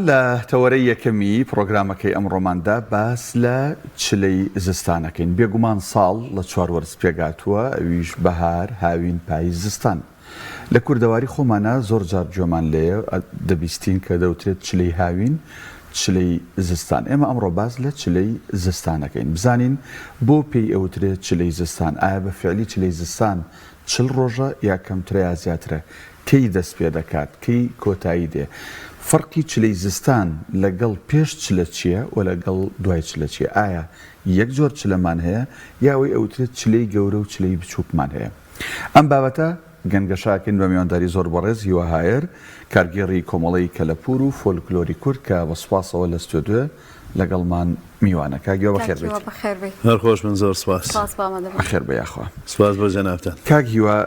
لە تەوەرەی یەکەمی پرۆگرامەکەی ئەمڕۆماندا باس لە چلەی زستانەکەین. بێگومان ساڵ لە 4 وەرز پێگاتووە، ئەویش بەهار، هاوین، پاییز، زستان. لە کوردەواری خۆمانە زۆر جار گوێمان لێیە دەبیستین کە دەوترێت چلەی هاوین، چلەی زستان. ئێمە ئەمڕۆ باس لە چلەی زستانەکەین. بزانین بۆ پێی ئەوترێت چلەی زستان. ئایا بە فعلی چلەی زستان 40 ڕۆژە یا کەمترە یا زیاترە؟ کەی دەست پێ دەکات؟ کەی کۆتایی دێ؟ فەرقی چلەی زستان لەگەڵ پێش چلە چییە و لەگەڵ دوای چلە چییە؟ ئایا یەک جۆر چلەمان هەیە یاوەی ئەوترێت چلەی گەورە و چلەی بچووکمان هەیە؟ ئەم بابەتە گەنگەشاکن بە میوانداری زۆر بەڕێز هیوا هایر، کارگێڕی کۆمەڵەی کەلەپور و فۆلکلۆری کورد کە بە سوپاسەوە لە ستۆدیۆ لەگەڵمان میوانە. کاگیۆ بەخێر بێت. هەرخۆش من زۆر سپاس. بەخێر بێ یاخوا. سپاس بۆ جەنابتان. کاک هیوا،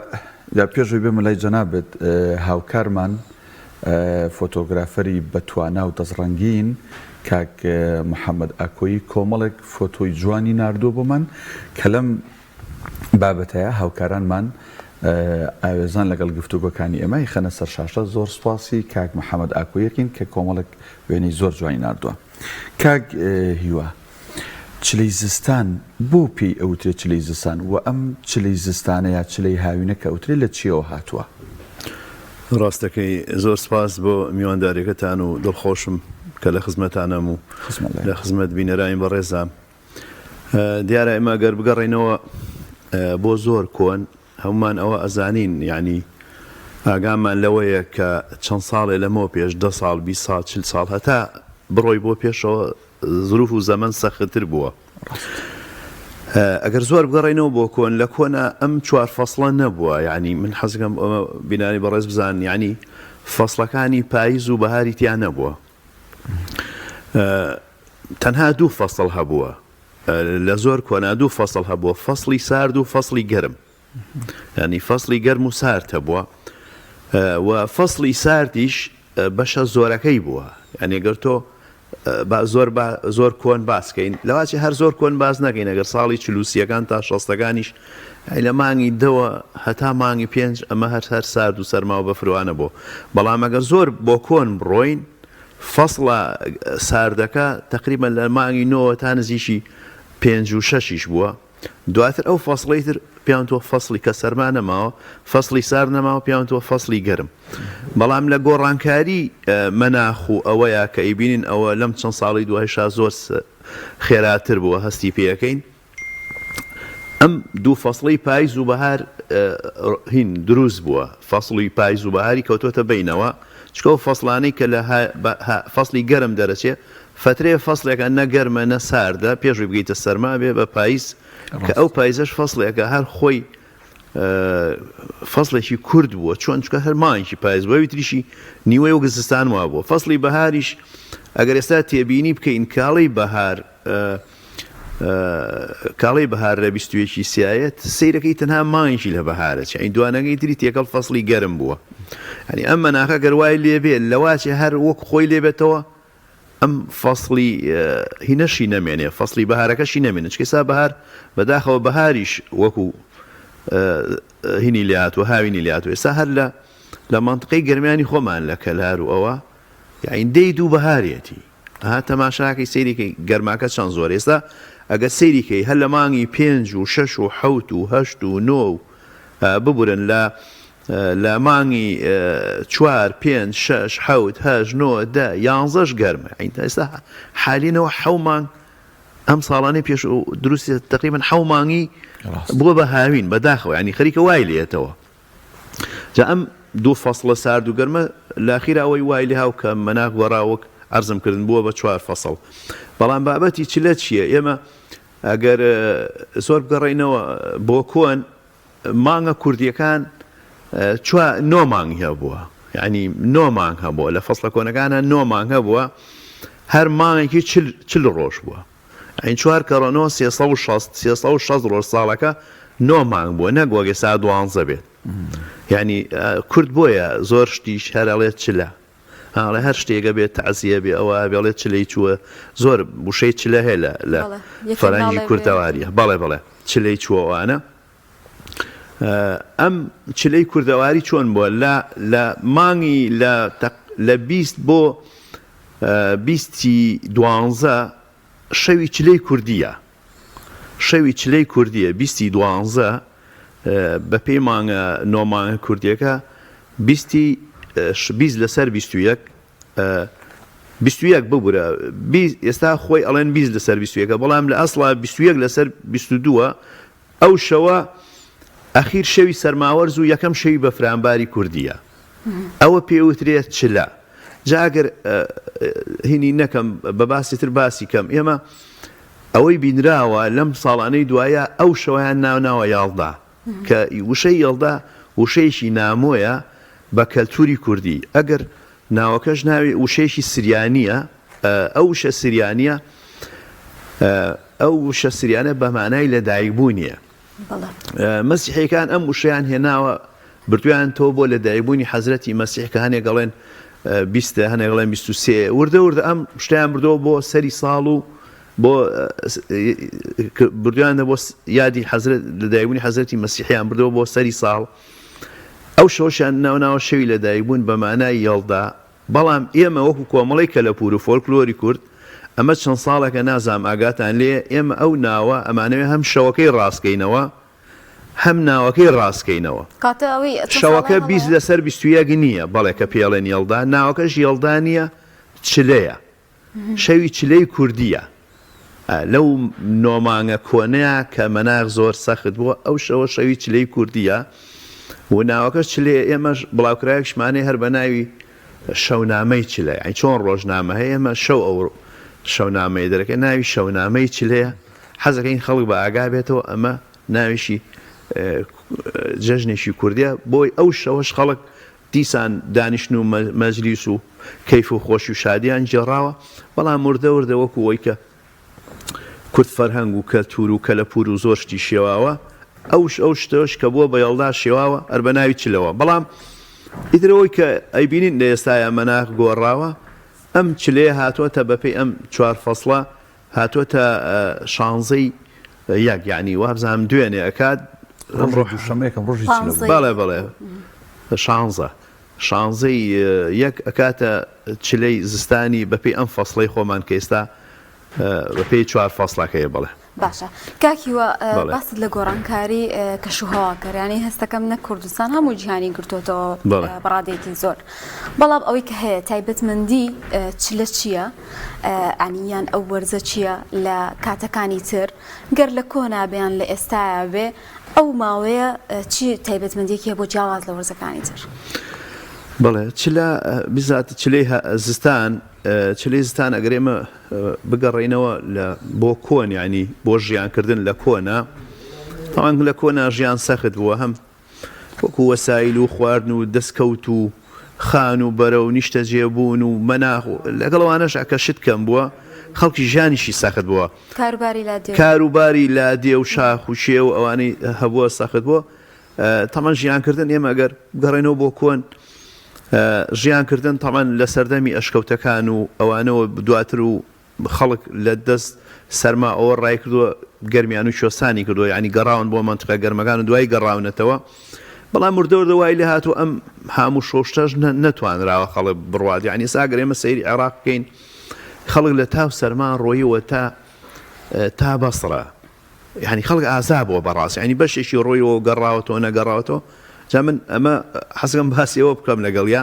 یا پێشەوەی بێمە لای جەنابێت، هاوکارمان فۆتۆگرافەری بەتوانا و دەستڕەنگین کاک محەممەد ئاکۆیی کۆمەڵێک فۆتۆی جوانی ناردووە بۆمان کە لەم بابەتەیە هاوکارانمان ئاوێزان لەگەڵ گفتوگۆکانی ئێمە خەنە سەر شاشە. زۆر سوپاسی کاک محەممەد ئاکۆیەکین کە کۆمەڵێک وێنەی زۆر جوانی ناردووە. کاک هیوا، چلەی زستان بۆ پێی ئەوترێت چلەی زستان و ئەم چلەی زستانە یا چلەی هاوینە کە ئەوترێت لە چیەوە هاتووە؟ ڕاستەکەی زۆر سپاس بۆ میوانداریەکەتان و دڵخۆشم کە لە خزمەتانم و لە خزمەت بینەرانی بەڕێزام. دیارە ئێمە گەر بگەڕێنەوە بۆ زۆر کۆن هەمومان ئەوە ئەزانین، یعنی ئاگامان لەوەیە کە چەند ساڵێ لەمەوە پێش 10 ساڵ 20 ساڵ 40 ساڵ هەتا بڕۆی بۆ پێشەوە زروف و زەمن سەختتر بووە. ئەگەر زۆر بگەڕێنەوە بۆ کۆن لە کۆنا ئەم 4 فەسڵە نەبووە، یعنی من حەزەکەم ئەمە بینانی بەڕێز بزان، یعنی فەسڵەکانی پاییز و بەهاری تیان نەبووە، تەنها 2 فەسڵ هەبووە. لە زۆر کۆنا 2 فەسڵ هەبووە، فەسڵی سارد و فەسڵی گەرم، ینی فەسڵی گەرم و سارد هەبووە و فەسڵی ساردیش بەشە زۆرەکەی بووە. یعنی ئەگەر تۆ زۆر کۆن باسکەین لەواچی هەر زۆر کۆن باز نەکەین، ئەگەر ساڵی 40 تا 60 لە مانگی 2 هەتا مانگی 5 ئەمە هەر سارد و سەرما و بەفروانە بۆ. بەڵام ئەگەر زۆر بۆ کۆن بڕۆین فەسڵە ساردەکە تقریبا لە مانگی 9 تا نزیشی 5 و 6 بووە. دواتر ئەو فەسڵی تر پیانتۆ فەسڵی کە سەرما نەماوە، فەسڵی سارد نەماوە، پیانتۆ فەسڵی گەرم. بەڵام لە گۆڕانکاری مەناخ و ئەوەیە کە ئیبینین ئەوە لەم چەند ساڵی دوایشا زۆر خێراتر بووە هەستی پێەکەین. ئەم 2 فەسڵی پاییز و بەهار هین دروست بووە، فەسڵی پاییز و بەهاری کەوتۆتە بینەوە، چکە ئەو فەسڵانەی کە لە فەسڵی گەرم دەرەچێت فترەیە فەسڵێکە نە گەرمە نە ساردە پێشوی بگەیتە سەرما بێ بە پاییز، کە ئەو پاییزەش فەسڵێکە هەر خۆی فەسڵێکی کورد بووە، چۆن چکە هەر مانگی پاییز بووە، تریشی نیوەی و گزستان وا بووە. فەسڵی بەهاریش ئەگەر ئێستا تێبینی بکەین کاڵەی بەهار لە 21 سایەت سیرەکەی تەنها مانگی لە بەهارە، چ ئەین دوانەکەی تری تێکەڵ فەسڵی گەرم بووە. ینی ئەم مەناخە گەر وای لێبێت لەواچێ هەر وەک خۆی لێبێتەوە ئەم فەسڵی هینەشی نەمێنێ، فەسڵی بەهارەکەشی نەمێنێت، چکە ئێستا بەهار بەداخەوە بەهاریش وەکو هینی لاتوە هاوینی لاتوە. ئێستا هەر لە مانتقەی گەرمیانی خۆمان لە کەلار و ئەوە یاین دەی 2 بەهارێتی ها تەماشاکەی سەیریکەی گەرماکە چەند زۆر. ئێستا ئەگەر سەیریکەی هەر لە مانگی 5 و 6 و 7 و 8 و 9 ببورن لە مانگی 4 5 6 7 8 9 10 11 گەرمە. ئێستا حالینەوە 7 مانگ ئەم ساڵانەی پێش دروستی تقریبا 7 مانگی بووە بە هاوین بەداخەوە، ینی خەریکە وای لێتەوە. جا ئەم 2 فەسڵە سارد و گەرمە لاخیرا ئەوەی وای لێ هاو کە مەناخ وەڕاوەک عەرزم کردن بووە بە 4 فەسڵ. بەڵام بابەتی چلە چییە؟ ئێمە ئەگەر زۆر بگەڕێینەوە بۆ کۆن مانگە کوردیەکان 9 مانگ هەبووە، یعنی 9 مانگ هەبووە لە فەسڵە کۆنەکانە 9 مانگ هەبووە، هەر مانگێکی 40 ڕۆژ بووە. ئەین 4 کەڕۆنەوە 360 ڕۆژ ساڵەکە 9 مانگ بووە، نەگووە ئێستا 12 بێت. یعنی کورد بۆیە زۆر شتیش هەرەڵێت چلە، هەڵێ هەر شتێکە بێت تەعزیە بێ ئەوە بێڵێت چلەی چووە، زۆر وشەی چلە هەیە لە فەرەنگی کوردەواریە. بەڵێ چلەی چووەوانە. ئەم چلەی کوردەواری چۆن بووە لە مانگی لە 20 بۆ بیستی دوانزە شەوی چلەی کوردیە بیستی دوانزە بە پێی مانگە نۆمانگە کوردیەکە بیستی 20 لەسەر 21 21 ببورە ئێستا خۆی ئەڵێن 20 لەسەر 21 بەڵام لە ئەسڵا 21 لەسەر 22 ئەو شەوە ئەخیر شەوی سەرماوەرز و یەکەم شەوی بە فرانباری کوردیە ئەوە پێوترێت چلە جاگەر هینی نەکەم بە باسی تر باسی کەم ئێمە ئەوەی بینراوە لەم ساڵانەی دوایە ئەو شەوەیان ناوناوە یاڵدا کە وشەی یاڵدا وشەیەکی نامۆیە بە کەلتوری کوردی ئەگەر ناوەکەش ناوی وشەیەکی سریانیە ئەو وشە سریانیە ئەو وشە سریانە بە مانای لەدایکبوونیە مەسیحیەکان ئەم وشەیان هێناوە بردویان تۆ بۆ لەدایکبوونی حەزرەتی مەسیح کە هەنێک گەڵێن 20 هەنێک گەڵێن 23 وردە ئەم شتیان بردەوە بۆ سەری ساڵ و بۆ بردویانە بۆ یادی لەدایکبوونی حەزرەتی مەسیحیان بردەوە بۆ سەری ساڵ ئەو شەوشیان ناوناوە شەوی لەدایکبوون بە مانای یاڵدا بەڵام ئێمە وەکو کۆمەڵی کەلەپور و فۆلکلۆری کورد ئەمە چەند ساڵێکە نازام ئاگاتان لێ ئێمە ئەو ناوە ئەمانەوێ هەم شەوەکەی ڕاستکەینەوە هەم ناوەکەی ڕاستکەینەوە شەوەکە 20 لەسەر 21 نییە بەڵێ کە پێڵێن یاڵدا ناوەکەش یاڵدا نییە چلەیە شەوی چلەی کوردیە لەو نۆمانگە کۆنەیە کە مەناغ زۆر سەخت بووە ئەو شەوە شەوی چلەی کوردیە و ناوەکەش چلێ ئێمەش بڵاوکرایەکشمانەی هەر بە ناوی شەونامەی چلە ئەی چۆن ڕۆژنامە هەیە ئێمە شەو ئەو شەونامەی دەرەکە ناوی شەونامەی چلەیە حەزەکەین خەڵک بە ئاگا بێتەوە ئەمە ناویشی جەژنێکی کوردیە بۆی ئەو شەوەش خەڵک دیسان دانیشتن و مەجلیس و کەیف و خۆشی و شادیان جێڕاوە بەڵام وردە وەکو ئەوەی کە کورد فەرهەنگ و کەلتور و کەلەپور و زۆر شتی شێواوە ئەو شتەوەش کە بووە بە یاڵدا شێواوە هەر بە ناوی چلەوە بەڵام ئیترەوەی کە ئەیبینین لە ئێستاە مەناغ گۆڕاوە ئەم چلەیە هاتووەتە بەپێی ئەم 4 فەسڵە هاتووەتە شانزەی یەک یعنی وابزانم دوێنێ ئەکات بەڵێ شانزەی یەک ئەکاتە چلەی زستانی بەپێی ئەم فەسڵەی خۆمان کە ئێستا بەپێی 4 فەسڵەکەیە بڵێ باشە کاکیوە باست لە گۆڕانکاری کەشوهاوەکەرانی هەستەکەم نە کوردستان هەموو جیهانی گرتوۆتەوە بەڕادێکی زۆر بەڵام ئەوەی کە هەیە تایبەتمەندی چلە چییە ئەنیان ئەو وەرزە چییە لە کاتەکانی تر گەر لە کۆنابیان لە ئێستایا بێ ئەو ماوەیە چی تایبەتمەندیەکیە بۆ جیاواز لە وەرزەکانی تر بەڵێ چلە بزات چلەی چلەی زستان ئەگەر ئێمە بگەڕێنەوە بۆ کۆن ینی بۆ ژیانکردن لە کۆنا تاوان لە کۆنا ژیان سەخت بووە هەم وەکو وەسایل و خواردن و دەستکەوت و خان و بەرە و نیشتە جێبوون و مەناخ و لەگەڵەوانەش ئەکە شت کەم بووە خەڵکی ژیانیشی سەخت بووە کاروباری لادێ و شاخ و شێ و ئەوانەی هەبووە سەخت بووە تەمان ژیانکردن ئێمە ئەگەر بگەڕێنەوە بۆ کۆن ژیانکردن تەمان لە سەردەمی ئەشکەوتەکان و ئەوانەوە دواتر و خەڵک لە دەست سەرما ئەوە ڕای کردووە گەرمیان و شۆسانی کردووە ینی گەڕاون بۆ منتیقە گەرمەکان و دوای گەڕاونەتەوە بەڵام وردەوردەوای لێ هاتووە ئەم هەموو شۆشتەش نەتوانراوە خەڵک بڕوات ینی ساگەر ئێمە سەیری عێراق بکەین خەڵک لە تاو سەرمان ڕۆیەوە تا بەسڕە ینی خەڵک ئازابەوە بەڕاست ینی بەشێکی ڕۆیەوە گەڕاوەتەوە نەگەڕاوەتەوە جا من ئەمە حەزەکەم باسیەوە بکەم لەگەڵیا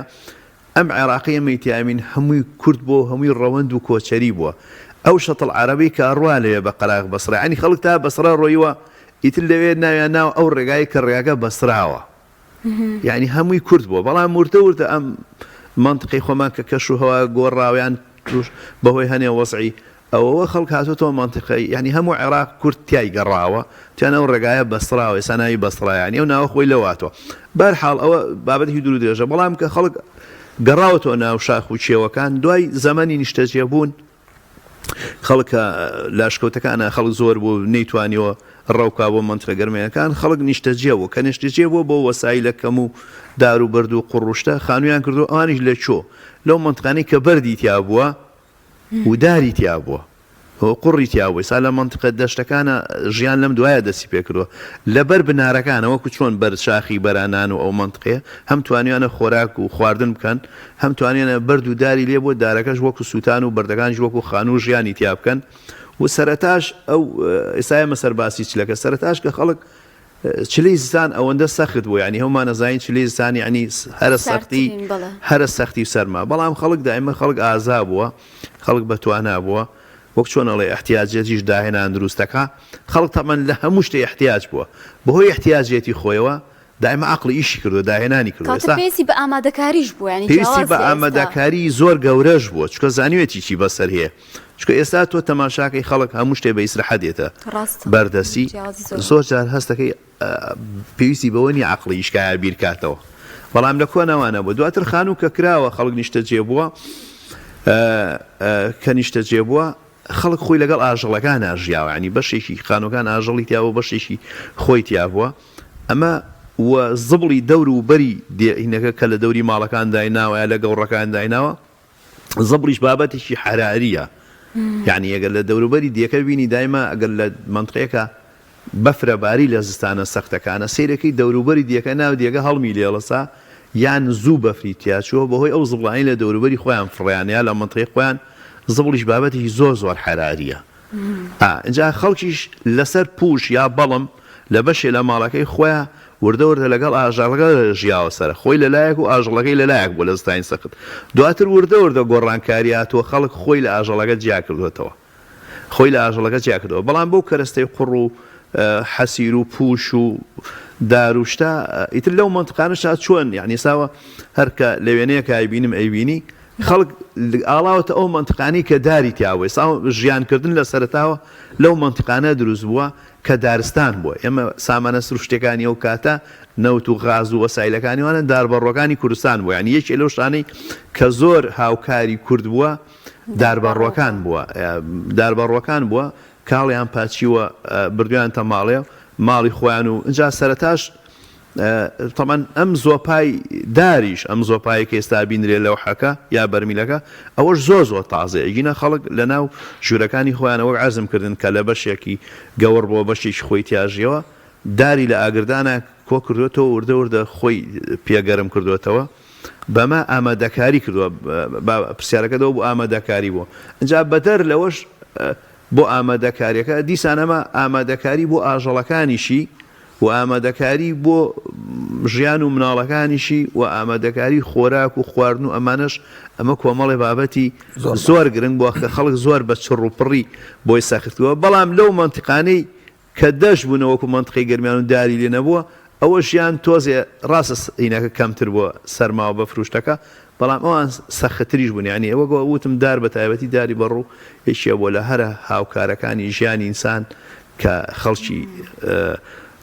ئەم عێراقی ئەمەیتیامین هەمووی کورد بۆ هەمووی ڕەوەند و کۆچەری بووە ئەو شەتڵ عەرەبی کە ڕوا لێ بە قەراغ بەسڕە ینی خەڵک تا بەسڕە ڕۆیوە ئیتر لەوێ ناویان ناو ئەو ڕێگای کە ڕێگە بەسراوە یعنی هەمووی کورد بووە بەڵام وردە ئەم منتقی خۆمان کە کەش و هەوا گۆڕاویان توش بەهۆی هەنێ وەزعی ئەوە خەڵک هاتوۆتەوە منتقی ینی هەموو عێراق کورد تیای گەڕاوە تیان ئەو ڕێگایە بەسراوە ساناوی بەسڕایانی ئەو ناوە خۆی لەواتەوە بەرحاڵ ئەوە بابەتی دوور درێژە بەڵام کە خەڵک گەڕاوەتەوە ناو شاخ و چێوەکان دوای زەمانی نیشتەجێبوون خەڵکە لاشکەوتەکانە خەڵک زۆر بوو نەیتوانیەوە ڕەوکا بۆ منترە گەرمەکان خەڵک نیشتەجێ بوو کە نیشتەجێ بوو بۆ وەسایلە کەم و دار و بەرد و قوڕوشتە خانوویان کردو ئەوانیش لە چۆ لەو منتقانەی کە بەردی تیا بووە و داری تیا بووە قڕی تیاوەی سا لە منتقە دەشتەکانە ژیان لەم دوایە دەسی پێکردووە لەبەر بنارەکانە وەکو چۆن بەر شاخی بەرانان و ئەو منتقەیە هەم توانیانە خۆراک و خواردن بکەن هەم توانیانە بەرد و داری لێ بۆ دارەکەش وەکو سووتان و بەردەکانش وەکو خانوو ژیانی تیا بکەن و سەرەتاش ئەو ئێستا ئێمە سەرباسی چلەکە سەرەتاش کە خەڵک چلەی زستان ئەوەندە سەخت بوو ینی هەمومان نەزانین چلەی زستان ینی هەرە سەختی سەرما بەڵام خەڵک دائیمە خەڵک ئازا بووە خەڵک بەتوانا بووە وەک چۆنەڵێ احتیاجێتیش داهێنان دروستەکە خەڵک تەمەن لە هەموو شتێ احتیاج بووە بەهۆی احتیاجێتی خۆیەوە دائما عقلی ئیشی کردو داهێنانی کردو پێویستی بە ئامادەکاریش بووە ینی پێویستی بە ئامادەکاری زۆر گەورەش بووە چکە زانیوێتی چی بەسەر هەیە چکە ئێستا تۆ تەماشاکەی خەڵک هەموو شتێ بە ئیسراحەت دێتە بەردەسی زۆر جار هەستەکەی پێویستی بەوەنی عقلی ئیشکایە بیرکاتەوە بەڵام لە کۆنەوانە بوو دواتر خانوو کە کراوە خەڵک نیشتە جێبووە کە نیشتە جێبووە خەڵک خۆی لەگەڵ ئاژەڵەکان ئاژیاوە ینی بەشێکی خانووکان ئاژەڵی تیاوە بەشێکی خۆی تیابووە ئەمە و زبڵی دەور و بەری دێینەکە کە لە دەوری ماڵەکان دایناوە یا لە گەوڕەکان دایناوە زبڵیش بابەتێکی حەراریە یعنی ئەگەر لە دەوروبەری دیەکە بینی دایما ئەگەر لە منطقەیەکە بەفرە باری لە زستانە سەختەکانە سیرەکەی دەوروبەری دیەکە ناو دیەکە هەڵمی لێڵەسا یان زوو بەفری تیاچووە بەهۆی ئەو زبڵانی لە دەوروبەری خۆیان فڕیانیا لە منطقەی خۆیان زبڵیش بابەتێکی زۆر حەراریە اینجا خەڵکیش لەسەر پوش یا بەڵم لە بەشێ لە ماڵەکەی خۆیان وردە لەگەڵ ئاژەڵەکە ژیاوە سەر خۆی لەلایەک و ئاژەڵەکەی لەلایەک بۆ لە زستانی سەخت دواتر وردە گۆڕانکاریاتەوە خەڵک خۆی لە ئاژەڵەکە جیا کردوێتەوە خۆی لە ئاژەڵەکە جیا کردەوە بەڵام بەو کەرەستەی قوڕ و حەسیر و پوش و داروشتا ئیتر لەو منتقانەشا چۆن یعنی ساوە هەرکە لە وێنەیەکە ئەیبینم ئەیبینی خەڵک ئاڵاوەتە ئەو منتقانی کە داری تیاوە ساو ژیانکردن لە سەرتاوە لەو منتقانە دروست بووە کە دارستان بووە ئێمە سامانە سروشتەکانی ئەو کاتە نەوت و غاز و وەسایلەکانیوانە داربەڕۆکانی کوردستان بووە ینی یەکێ لەو شتانەی کە زۆر هاوکاری کورد بووە داربەڕۆکان بووە کاڵیان پاچیوە بردویان تەماڵێ ماڵی خۆیان و اینجا سەرەتاش تەمان ئەم زۆپای داریش ئەم زۆپایی کە ئێستا بینرێ لەو حەکە یا بەرمیلەکە ئەوەش زۆر تازە ئەگینە خەڵک لە ناو ژوورەکانی خۆیان وەک عەرزم کردن کە لە بەشێکی گەوڕ بۆ بەشێکی خۆی تیاژیەوە داری لە ئاگردانە کۆ کردوێتەوە وردە خۆی پێگەرم کردوێتەوە بەمە ئامادەکاری کردووە پرسیارەکەدەوە بۆ ئامادەکاری بووە اینجا بەدەر لەوەش بۆ ئامادەکاریەکە دیسانەمە ئامادەکاری بۆ ئاژەڵەکانیشی و ئامادەکاری بۆ ژیان و مناڵەکانیشی و ئامادەکاری خۆراک و خواردن و ئەمانش ئەمە کۆمەڵی بابەتی زۆر گرنگ بووە کە خەڵک زۆر بە چڕ و پڕی بۆی ساختووە بەڵام لەو منتقانەی کە دەش بوونەوەکو منتقی گەرمیان و داری لێ نەبووە ئەوە ژیان تۆزێ ڕاستە هینەکە کەمتر بووە سەرماوە بە فروشتەکە بەڵام ئەوان سەختتریش بوون ینی ئەوە وتم دار بە تایبەتی داری بەڕوو هیچیە بۆ لە هەرە هاوکارەکانی ژیانی ئینسان کە خەڵکی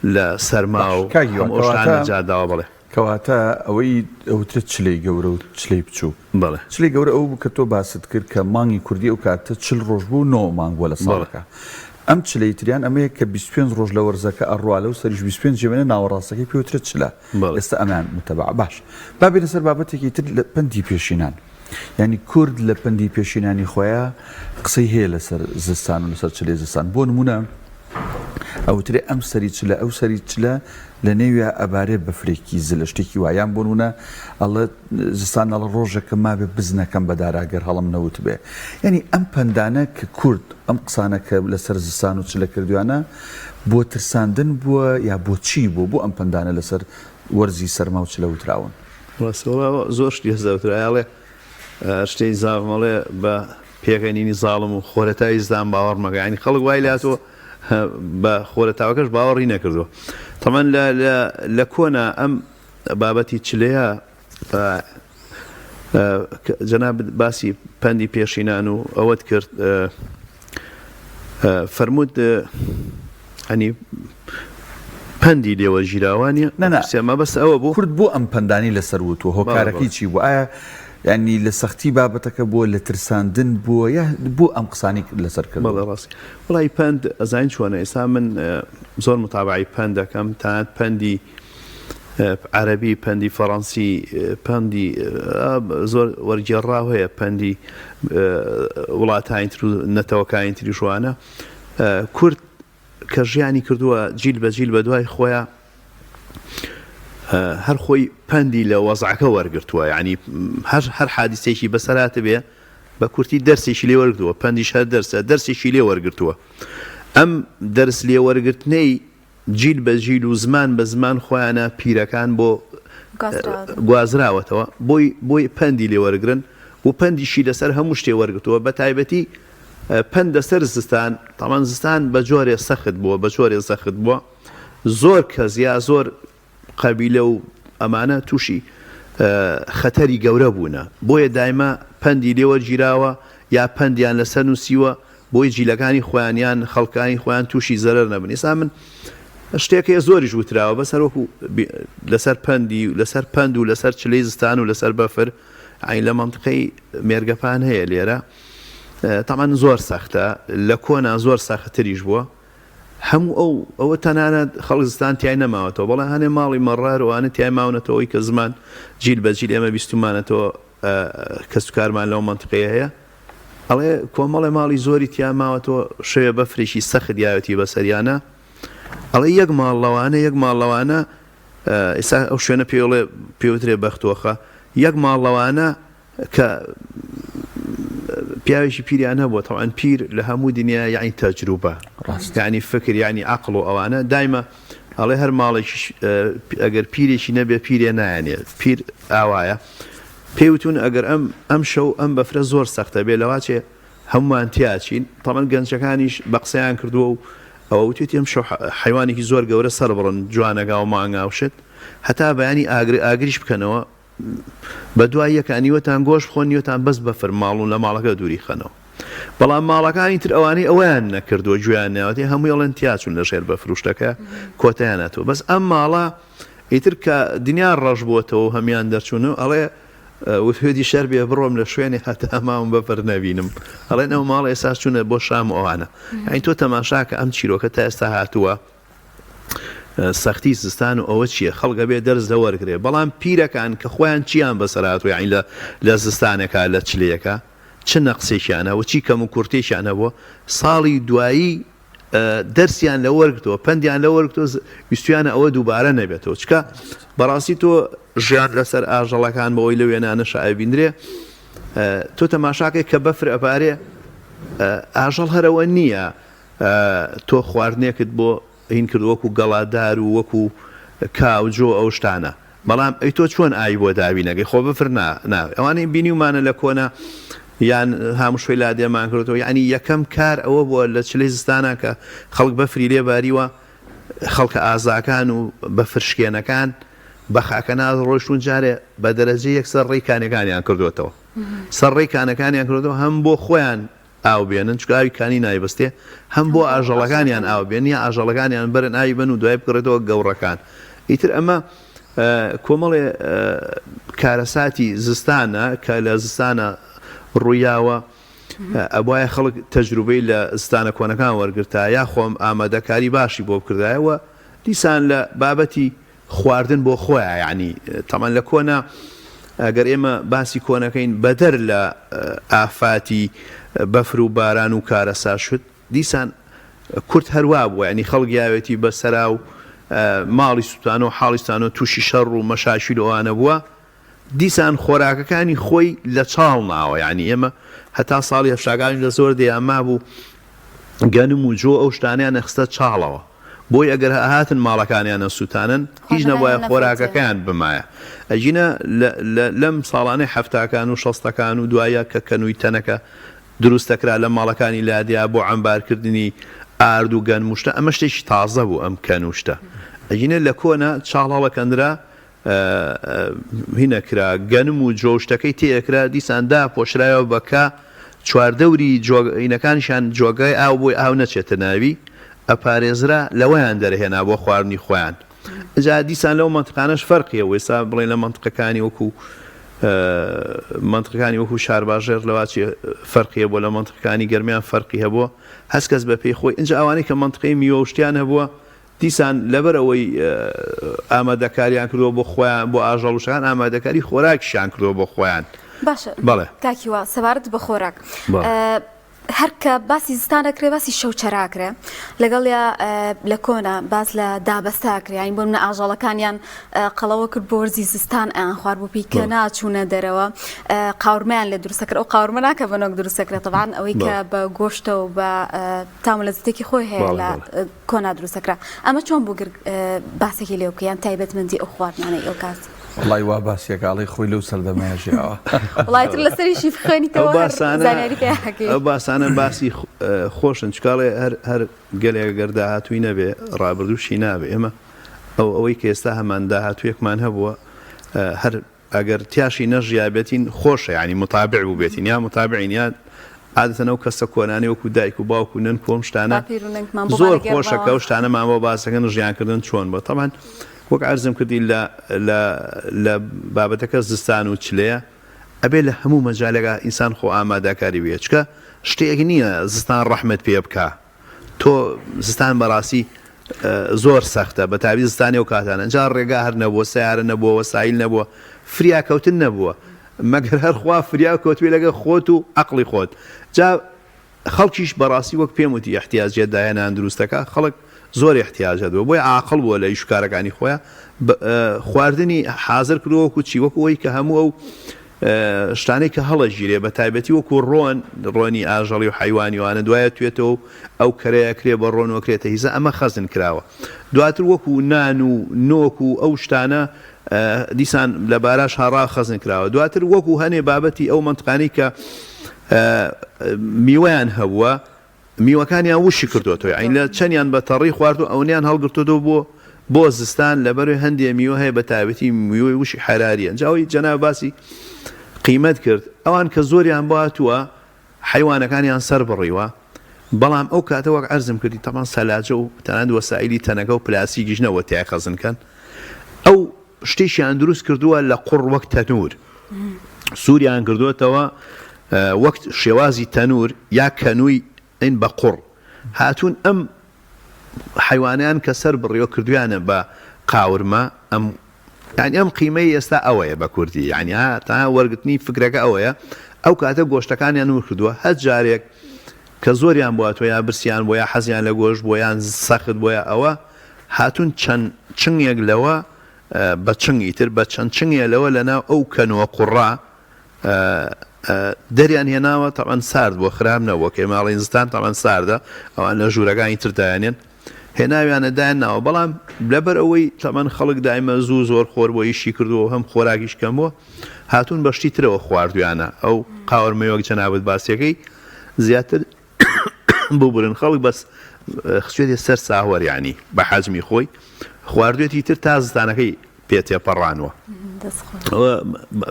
لە سەرما و ئۆشتانە جاداوە بڵێ کەواتە ئەوەی ئەوترێت چلەی گەورە و چلەی بچوو بڵێ چلەی گەورە ئەو بوو کە تۆ باست کرد کە مانگی کوردی ئەو کاتە 40 ڕۆژ بوو 9 مانگ بووە لە ساڵەکە ئەم چلەی تریان ئەمەیە کە 25 ڕۆژ لە وەرزەکە ئەڕوالە و سەریش 25 جێوێنە ناوەڕاستەکەی پێوترێت چلە ئێستا ئەمان متەبع باش بابێ لەسەر بابەتێکی تر لە پەندی پێشینان ینی کورد لە پەندی پێشینانی خۆیان قسەی هەیە لەسەر زستان و لەسەر چلەی زستان بۆ نمونە ئەوترێ ئەم سەری چلە ئەو سەری چلە لە نێوێ ئەبارێ بەفرێکی زلە شتێکی وایان بۆ نمونە ئەڵە زستان ئەڵە ڕۆژەکە مابێ بزنەکەم بەداراگەر هەڵم نەوت بێ ینی ئەم پەندانە کە کورد ئەم قسانەکە لەسەر زستان و چلە کردوانە بۆ ترساندن بووە یا بۆ چی بوو بۆ ئەم پەندانە لەسەر وەرزی سەرما و چلە وتراون زۆر شتی هەزەوترایاڵێ شتەی زاڵمەڵێ بە پێکەنینی زاڵم و خۆرەتایی زدان باوەڕ مەگە ینی خەڵک وای لاتۆ بە خۆرەتاوەکەش باوەڕی نەکردووە تەمان لە کۆنا ئەم بابەتی چلەیە جەناب باسی پەندی پێشینان و ئەوەت کرد فەرموود ئەنی پەندی لێوە ژیراوانیە سێمە بەس ئەوە بوو کورد بۆ ئەم پەندانی لەسەر وتووە هۆکارەکەی چی بوو ئایا ینی لە سەختی بابەتەکە بۆ لە ترساندن بووە یا بۆ ئەم قسانی لەسەر کرد ڕاستی وڵی پەند ئەزانین چۆنە ئێستا من زۆر متابعی پەند دەکەم تاات پەندی عربی پەندی فەڕەنسی پەندی زۆر وەرگێڕاو هەیە پەندی وڵاتانی تر و نەتەوەکانی تری شوانە کورد کە ژیانی کردووە جیل بە جیل بە دوای خۆیان هەر خۆی پەندی لە وەزعەکە وەرگرتووە یعنی هەر حادیسێکی بەسەراتە بێ بە کورتی دەرسێکی لێ وەرگرتووە پەندیش هەر دەرسێکی لێ وەرگرتووە ئەم دەرس لێ وەرگرتنەی جیل بە جیل و زمان بە زمان خۆیانە پیرەکان بۆ گوازراوەتەوە بۆی پەندی لێ وەرگرن و پەندیشی لەسەر هەموو شتێ وەرگرتووە بە تایبەتی پەندە سەر زستان تامان زستان بە جۆرێ سەخت بووە زۆر کەس یا زۆر قەبیلە و ئەمانە تووشی خەتەری گەورە بوونە بۆیە دایما پەندی لێوە گیراوە یا پەندیان لەسەر نووسیوە بۆی جیلەکانی خۆیانیان خەڵکانی خۆیان تووشی زەرەر نەبن ئێستا من شتێکی زۆریش وتراوە بەسەر وەکو لەسەر پەندی و لەسەر پەند و لەسەر چلەی زستان و لەسەر بەفر عین لە مەنتقەی مێرگەپان هەیە لێرە تامان زۆر سەختە لە کۆنا زۆر سەختتریش بووە هەموو ئەوە تەنانەت خەڵکستان تیای نەماوەتەوە بەڵام هەنێ ماڵی مەڕارەوانە تیای ماونەتەوەی کە زمان جیل بە جیل ئێمە بیستمانەتەوە کەس و کارمان لەو مەنتقەیە هەیە ئەڵێ کۆمەڵێ ماڵی زۆری تیا ماوەتەوە شەوێ بەفرێکی سەخت یاوەتی بەسەریانە ئەڵێ یەک ماڵەوانە ئێستا ئەو شوێنە پێوترێ بەختۆخە یەک ماڵەوانە کە پیاوێکی پیریان هەبووە تەواوان پیر لە هەموو دنیا یعنی تەجروبە یعنی فکر یعنی عەقڵ و ئەوانە دایمە ئەڵێ هەر ماڵێکی ئەگەر پیرێکی نەبێ پیرێ نایەنێ پیر ئاوایە پێوتون ئەگەر ئەم شەو ئەم بەفرە زۆر سەختە بێ لەواچێ هەمووان تیاچین تەمەن گەنجەکانیش بە قسەیان کردووە و ئەوە وتێتی ئەم شەو حیوانێکی زۆر گەورە سەر بڕن جوانەگا و مانگاوشت هەتا بەیانی ئاگریش بکەنەوە بە دوای یەکانیوەتان گۆش بخۆن نیوەتان بەس بەفر ماڵون لە ماڵەکە دووری خەنەوە بەڵام ماڵەکانی تر ئەوانەی ئەویان نەکردووە گویان ناوەتی هەمووی ئەڵێن تیاچون لە ژێر بەفروشتەکە کۆتەیانەتەوە بەس ئەم ماڵە ئیتر کە دنیا ڕەش بووەتەوە هەمیان دەرچوون و ئەڵێ وتێتی شەر بێ بڕۆم لە شوێنی هەتا ئەماوم بەفر نەبینم ئەڵێن ئەو ماڵە ئێستا چوونە بۆ شام ئەوانە ئەین تۆ تەماشاکە ئەم چیرۆکە تا ئێستا هاتووە سەختی زستان و ئەوە چییە خەڵگە بێ دەرز دەوەرگێ بەڵام پیرەکان کە خۆیان چیان بەسەرات و یعنی لە زستانەکە لە چلەیەکە چ نەقسێکیانە و چی کەم و کورتێکیانە بووە ساڵی دوایی دەرسیان لە وەرگتەوە پەندیان لە وەرگتەوە ویستویانە ئەوە دووبارە نەبێتەوە چکە بەڕاستی تۆ ژیان لەسەر ئاژەڵەکان بەوەی لە وێنانە شایبیندرێ تۆ تەماشاکێک کە بەفر ئەپارێ ئاژەڵ هەرەوە نییە تۆ خواردنێکت بۆ هین کرد وەکو گەڵادار و وەکو کاوجۆ ئەو شتانە بەڵام ئەی تۆ چۆن ئاوی بۆ داوینەکەی خۆ بفر ناوێ ئەوانەی بینیومانە لە کۆنا یان هەموو شوێی لادێمان کردەوە یعنی یەکەم کار ئەوە بووە لە چلەی زستانە کە خەڵک بەفری لێباریوە خەڵکە ئازاکان و بەفرشکێنەکان بە خاکەناز ڕۆیشتون جارێ بە دەرەجەی یەکسەر ڕێی کانەکانیان کردوێتەوە سەر ڕێی کانەکانیان کردەوە هەم بۆ خۆیان ئاو بێنن چکە ئاوی کانی نایبەستێ هەم بۆ ئاژەڵەکانیان ئاو بێن یا ئاژەڵەکانیان بەرن ئاوی بن و دوای بکڕێتەوە گەوڕەکان ئیتر ئەمە کۆمەڵێ کارەساتی زستانە کە لە زستانە ڕوویاوە ئەبوایە خەڵک تەجروبەی لە زستانە کۆنەکان وەرگرتا یا خۆم ئامادەکاری باشی بۆ بکردایەوە دیسان لە بابەتی خواردن بۆ خۆیان یعنی تەمان لە کۆنا ئەگەر ئێمە باسی کۆنەکەین بەدەر لە ئافاتی بەفر و باران و کارەسا شت دیسان کورد هەروە بووە ینی خەڵک یاوێتی بەسەرا و ماڵی سووتان و حاڵستان و تووشی شەڕ و مەشاشی ئەوانە بووە دیسان خۆراکەکانی خۆی لە چاڵ ناوە یعنی ئێمە هەتا ساڵی هەفتاکانی لە زۆر دەیانما بوو گەنم و جۆ ئەو شتانیان نەخستە چاڵەوە بۆی ئەگەر هاتن ماڵەکانیانە سووتانن هیچ نەبووە خۆراکەکان بمایە ئەجینە لەم ساڵانەی هەفتاکان و شەستەکان و دوایە کە کەنووی تەنەکە دروستەکرا لە ماڵەکانی لادیا بۆ عەمبارکردنی ئارد و گەنم و شتە ئەمە شتێکی تازە بوو ئەم کەنوشتە ئەجینە لە کۆنا چاڵەکەندرا هینەکرا گەنم و جۆشتەکەی تێکرا دیساندا پۆشرایەوە بەکە چواردەوری جۆگەینەکانشان جۆگای ئاو بۆی ئاو نەچێتە ناوی ئەپارێزرا لەوەیان دەرهێنا بۆ خواردنی خۆیان ئەجا دیسان لەو منتقانەش فەرقیە وێستا بڵێن لە منتقەکانی وەکو شارباژێر لەواچی فەرقیە بۆ لە منتقەکانی گەرمیان فەرقی هەبووە هەست کەس بە پێی خۆی اینجا ئەوانەی کە منتقەی میوە و شتیان هەبووە دیسان لەبەرەوەی ئامادەکاریان کردەوە بۆ خۆیان بۆ ئاژەڵ وشەکان ئامادەکاری خۆراکیشیان کردەوە بۆ خۆیان. باشە کاکیوە سەبارەت بە خۆراک هەرکە باسی زستان دەکرێت باسی شەوچەراکرێ لەگەڵیا لە کۆنا باس لە دابەستاکرێ بۆ منە ئاژەڵەکانیان قەڵەوە کرد بۆ وەرزی زستان ئەیان خوارد بۆ پیکە ناچوونە دەرەوە قاورمەیان لە دروستەکرێت ئەو قاورمە ناکە بە نۆک دروستەکرێت طبعاً ئەوەی کە بە گۆشتە و بە تام و لەزەتێکی خۆی هەیە لە کۆنا دروستەکرا ئەمە چۆن بۆ باسێکی لێو کەیان تایبەتمەندی ئەو خواردنانەی ئەو کات وڵای وا باسیەکڵی خۆی لەو سەردەمەژیەوە وڵایتر لەسەریشی بخێنیتەوە ئەو باسانە باسی خۆشن چکاڵێ هەر گەلێک گەردا هاتووی نەبێ ڕابردووشی نابێ ئێمە ئەوەی کە ئێستا هەمان داهاتوویەکمان هەبووە هەر ئەگەر تیاشی نەژیابێتین خۆشە ینی متابع بوو بێتین یا متابعین یا عادەتەن ئەو کەسە کۆنانی وەکو دایک و باوک و نن کۆم شتانە زۆر خۆشە کە ئەو شتانە مامۆ باسەکەن ژیانکردن چۆن بە تەمان وەک عەرزم کردی لە بابەتەکە زستان و چلەیە ئەبێ لە هەموو مەجالێکە ئینسان خۆ ئامادەکاری بێت چکە شتێک نییە زستان ڕەحمەت پێ بکە تۆ زستان بەڕاستی زۆر سەختە بە تاوی زستانی و کاتانە ئەجا ڕێگا هەر نەبووە سیارە نەبووە وەسایل نەبووە فریاکەوتن نەبووە مەگەر هەر خوا فریا کەوتوێ لەگە خۆت و عەقڵی خۆت جا خەڵکیش بەڕاستی وەک پێم وتی احتیاجێت دایەنان دروستەکە خەڵک زۆر احتیاجات بووە بۆی عاقڵ بووە لە ئیشکارەکانی خۆیان خواردنی حازر کردووەکو چی وەکو ئەوەی کە هەموو ئەو شتانەی کە هەڵەژیرێ بە تایبەتی وەکو ڕۆنی ئاژەڵی و حیوانی وانە دوایە توێتەوە ئەو کەرەیەکرێ بە ڕۆنەوەکرێتە هیزە ئەمە خەزن کراوە دواتر وەکو نان و نۆک و ئەو شتانە دیسان لە باراش هەڕا خەزن کراوە دواتر وەکو هەنێ بابەتی ئەو منطقانەی کە میوەیان هەبووە میوەکانیان وشی کردوەوە ئەین لە چەندیان بە تەڕی خوارد و ئەوەیان هەڵگرتەوە بۆ زستان لەبەروی هەندێک میوە هەیە بە تایبەتی میوەی وشی حەراریە جاوی جەناب باسی قیمەت کرد ئەوان کە زۆریان باتووە حیوانەکانیان سەر بڕیوە بەڵام ئەو کاتە وەک عەرزم کردی تەمان سەلاجە و تەنانەت وەسایلی تەنەکە و پلاسیکیشنەوە تیا خەزنکەن ئەو شتێکیان دروست کردووە لە قوڕ وەک تەنور سووریان کردوێتەوە وەک شێوازی تەنور یا کەنووی ئین بە قوڕ هاتوون ئەم حیوانیان کە سەر بڕیوە کردویانە بە قاورمە ئەم قیمەی ئێستا ئەوەیە بە کوردی یعنی تا وەرگرتنی فکرەکە ئەوەیە ئەو کاتە گۆشتەکانیان ور کردووە هەر جارێک کە زۆریان بواتەوە یا برسیان بۆ یا حەزیان لە گۆشت بۆ یان سەخت بۆیە ئەوە هاتوون چەند چنگێک لەوە بە چنگی تر بە چەند چنگێ لەوە لەناو ئەو کەنووە قوڕا دەریان هێناوە تەمان سارد بۆ خراب نەوە کە ماڵی زستان تەمان ساردە ئەوان لە ژوورەکانی تردایانێن هێناویانە دایان ناوە بەڵام لەبەر ئەوەی تەمان خەڵک دایمە زۆر خۆر بۆ ئیشی کردووە هەم خۆراکیش کەم بووە هاتوون بەشتی ترەوە خواردویانە ئەو قاورمەیەک جەنابەت باسیەکەی زیاتر بۆ برن خەڵک بەس خچێتی سەر ساوەڕ ینی بە حەجمی خۆی خواردوێتی تر تا زستانەکەی پێتێپەڕانوە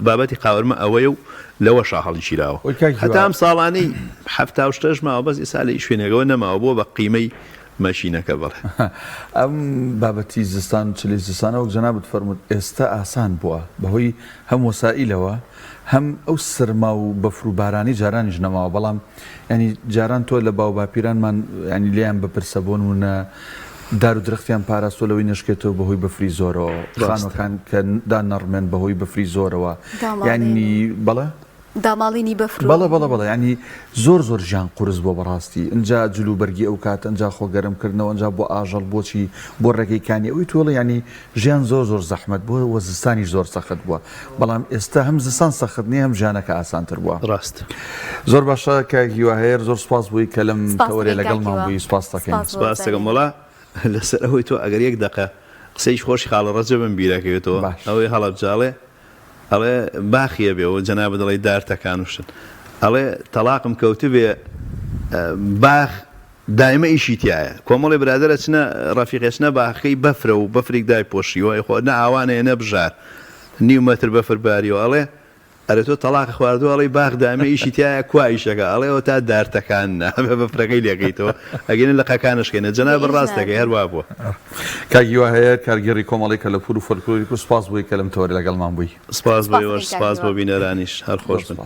بابەتی قاورمە ئەوەیە و لەوە شاهڵی شیراوە هەتا ئەم ساڵانەی هەفتا و شتەش ماوە بەس ئێستا لە شوێنەکەەوە نەماوە بۆ بە قیمەی مەشینەکە بڵێ ئەم بابەتی زستان چلی زستانەوە جەنابەت فەرمووت ئێستا ئاسان بووە بەهۆی هەم وەسائیلەوە هەم ئەو سرما و بەفر و بارانی جارانیش نەماوە بەڵام ینی جاران تۆ لە باو باپیرانمان ینی لیان بپرسە بۆ نمونە دار و درختیان پاراستۆلەوەی نشکێتەوە بەهۆی بەفری زۆرەوە خانەکان کە دانەڕمێن بەهۆی بەفری زۆرەوە ینی بەڵێ داماڵینی بەفر بەڵێ ینی زۆر ژیان قورس بۆ بەڕاستی اینجا جلوبەرگی ئەو کات ئەجا خۆگەرمکردنەوە ئەجا بۆ ئاژەڵ بۆچی بۆ ڕێگەیکانی ئەوی تۆڵە ینی ژیان زۆر زەحمەت بووە وە زستانی زۆر سەخت بووە بەڵام ئێستا هەم زستان سەخت نیە هەم ژیانەکە ئاسانتر بووە ڕاست زۆر باشە کە هیواهەیە زۆر سپاس بووی کە لەم تەوەرێ لەگەڵمان بووی سپاس دەکەین سپاس دەکەم وڵا لەسەر ئەوەی تۆ ئەگەر یەک دقە قسەیش خۆشی خاڵە ڕەجە بم بیرەکەوێتەوە ئەوەی هەڵەبجاڵێ ئەڵێ باخیە بێەوە جەنابەت دەڵێ دارتەکانوشن ئەڵێ تەلاقم کەوتە بێ باخ دایمە ئیشی تایە کۆمەڵی برادرە چنە ڕەفیقێچنە باخەکەی بەفرە و بەفرێک دای پۆشیوە خۆ نە ئاوانەیە نە بژار نیو مەتر بەفر باریەوە ئەڵێ ئەرێ تۆ تەلاق خواردووە ئەڵێ باخ دایمە ئیشی تایە کوایشەکە ئەڵێەوە تا دارتەکان نابێ بەفرەکەی لێگەیتەوە ئەگەنە لە قەکانشکێنە جەنابەت ڕاستەکەی هەروە بووە کاگیوا هەیە کارگەری کۆمەڵی کە لە پور و فۆلکلۆریک و سپاس بووی کە لەم تەوەرێ لەگەڵمان بووی سپاس بۆ سپاس بۆ بینەرانیش هەر خۆش بن